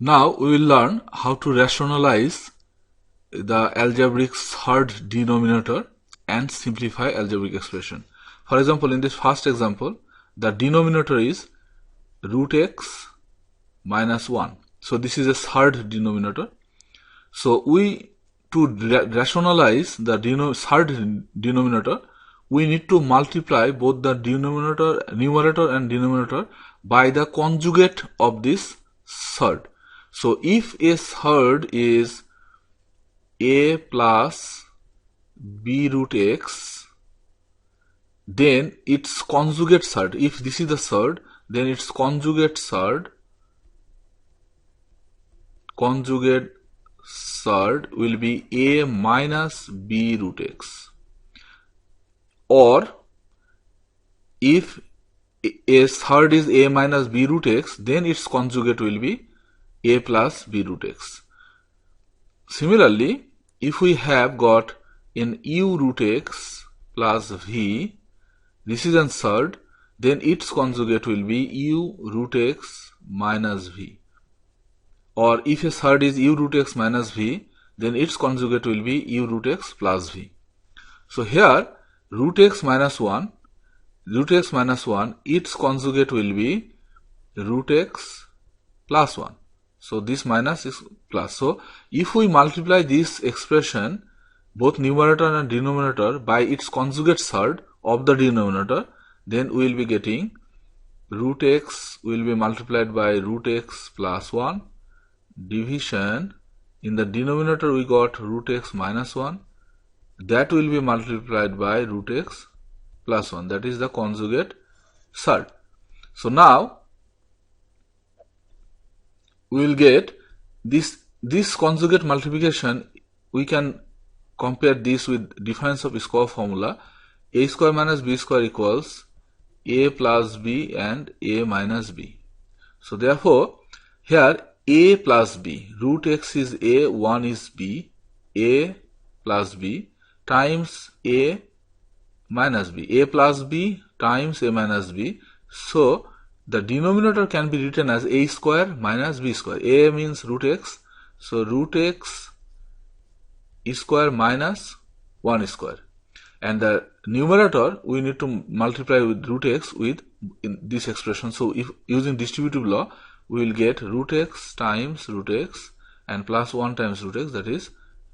Now we will learn how to rationalize the algebraic third denominator and simplify algebraic expression. For example, in this first example, the denominator is root x minus 1. So this is a third denominator. So to rationalize the third denominator, we need to multiply both the numerator and denominator by the conjugate of this third. So if a third is a plus b root x, then its conjugate third, if this is the third, then its conjugate third will be a minus b root x. Or if a third is a minus b root x, then its conjugate will be a plus b root x. Similarly, if we have got in u root x plus v, this is a third, then its conjugate will be u root x minus v. Or if a third is u root x minus v, then its conjugate will be u root x plus v. So here root x minus 1, its conjugate will be root x plus 1. So this minus is plus. So if we multiply this expression, both numerator and denominator, by its conjugate third of the denominator, then we will be getting root x will be multiplied by root x plus 1, division, in the denominator we got root x minus 1, that will be multiplied by root x plus 1, that is the conjugate third. So now we will get this conjugate multiplication. We can compare this with difference of square formula. A square minus b square equals a plus b and a minus b. So therefore here a plus b, root x is a, 1 is b, a plus b times a minus b, a plus b times a minus b. So the denominator can be written as a square minus b square. A means root x, so root x square minus 1 square. And the numerator we need to multiply with root x with in this expression. So if using distributive law, we will get root x times root x and plus 1 times root x, that is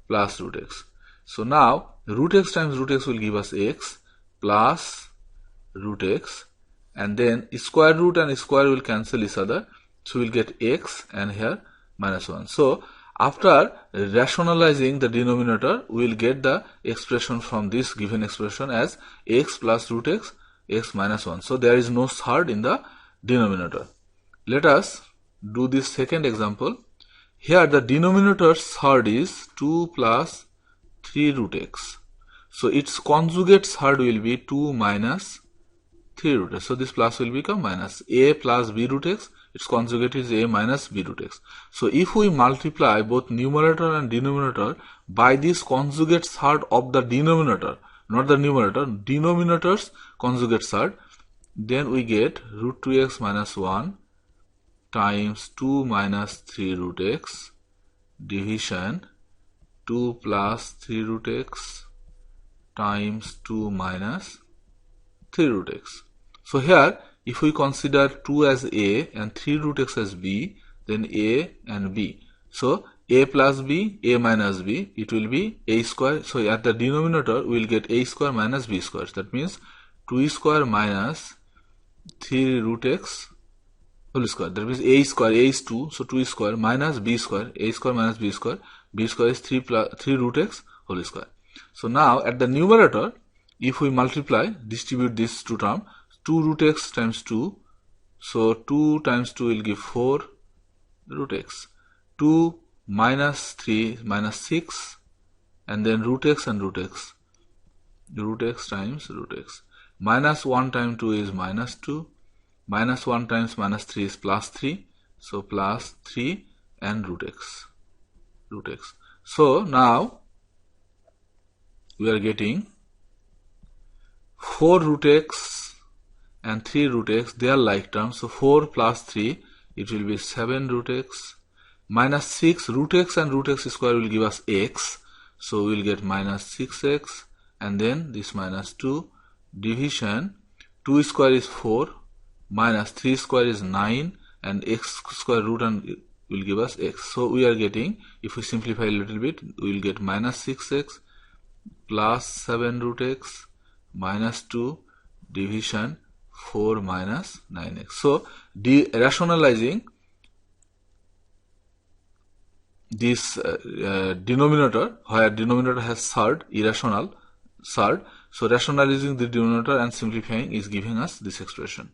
plus root x. So now root x times root x will give us x plus root x, and then square root and square will cancel each other, so we will get x and here minus 1. So after rationalizing the denominator, we will get the expression from this given expression as x plus root x, x minus 1. So there is no third in the denominator. Let us do this second example. Here the denominator's third is 2 plus 3 root x. So its conjugate third will be 2 minus 3 root x. So this plus will become minus. A plus b root x, its conjugate is a minus b root x. So if we multiply both numerator and denominator by this conjugate third of the denominator, not the numerator, denominator's conjugate third, then we get root 2x minus 1 times 2 minus 3 root x division 2 plus 3 root x times 2 minus 3 root x. So here if we consider 2 as a and 3 root x as b, then a and b. So a plus b, a minus b, it will be a square. So at the denominator we will get a square minus b square. That means 2 square minus 3 root x whole square. That means a square, a is 2, so 2 square minus b square, a square minus b square is 3 root x whole square. So now at the numerator, if we multiply, distribute this two term, 2 root x times 2, so 2 times 2 will give 4 root x, 2 minus 3 minus 6, and then root x and root x times root x, minus 1 times 2 is minus 2, minus 1 times minus 3 is plus 3, so plus 3 and root x. So now we are getting 4 root x and 3 root x, they are like terms. So 4 plus 3, it will be 7 root x, minus 6 root x and root x square will give us x. So we will get minus 6x and then this minus 2 division 2 square is 4 minus 3 square is 9 and x square root and will give us x. So we are getting, if we simplify a little bit, we will get minus 6x plus 7 root x minus 2 division 4 minus 9x. So rationalizing this denominator, where denominator has third, irrational third, so rationalizing the denominator and simplifying is giving us this expression.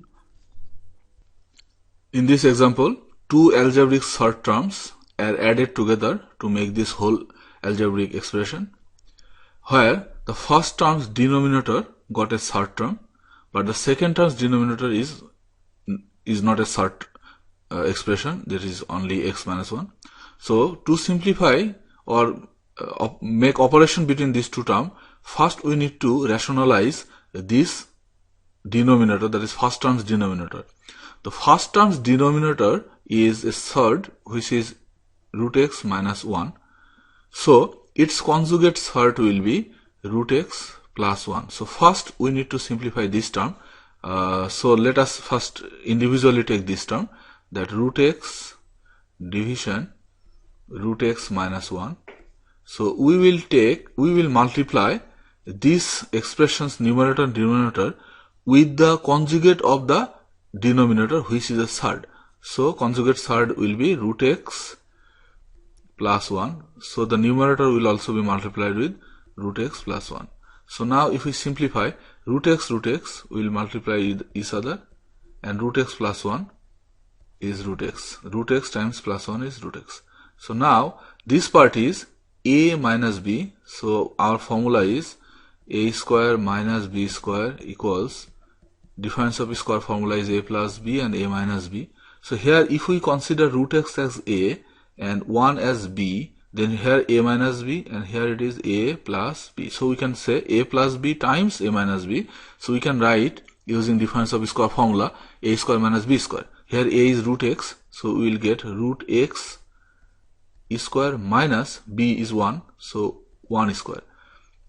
In this example, two algebraic third terms are added together to make this whole algebraic expression, where the first term's denominator got a third term, but the second term's denominator is not a third expression, that is only x minus 1. So to simplify or make operation between these two terms, first we need to rationalize this denominator, that is first term's denominator. The first term's denominator is a third, which is root x minus 1. So its conjugate third will be root x plus 1. So first we need to simplify this term. So let us first individually take this term, that root x division root x minus 1. So we will multiply this expression's numerator and denominator with the conjugate of the denominator, which is a third. So conjugate third will be root x plus 1. So the numerator will also be multiplied with root x plus 1. So now if we simplify, root x will multiply with each other, and root x plus 1 is root x. Root x times plus 1 is root x. So now this part is a minus b. So our formula is a square minus b square equals, difference of square formula is a plus b and a minus b. So here if we consider root x as a and 1 as b, then here a minus b and here it is a plus b. So we can say a plus b times a minus b. So we can write using difference of square formula a square minus b square. Here a is root x, so we will get root x square minus b is 1, so 1 square.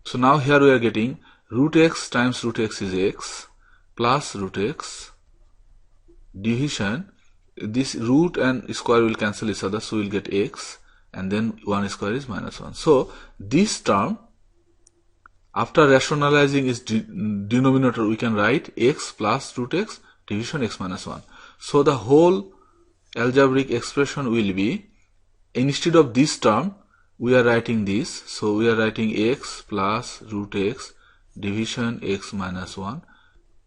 So now here we are getting root x times root x is x plus root x division, this root and square will cancel each other, so we will get x, and then 1 square is minus 1. So this term, after rationalizing its denominator, we can write x plus root x division x minus 1. So the whole algebraic expression will be, instead of this term, we are writing this. So we are writing x plus root x division x minus 1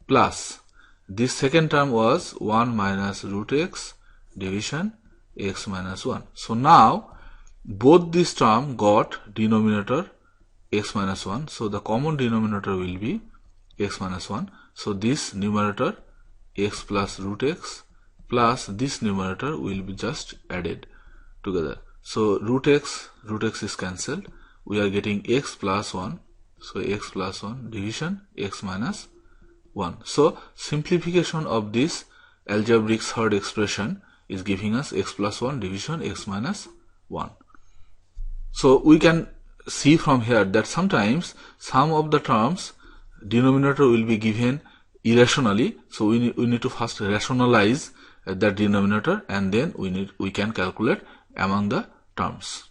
plus this second term was 1 minus root x division x minus 1. So now both this term got denominator x minus 1. So the common denominator will be x minus 1. So this numerator x plus root x plus this numerator will be just added together. So root x is cancelled. We are getting x plus 1. So x plus 1 division x minus 1. So simplification of this algebraic third expression is giving us x plus 1 division x minus 1. So we can see from here that sometimes some of the terms denominator will be given irrationally. So we need to first rationalize that denominator, and then we can calculate among the terms.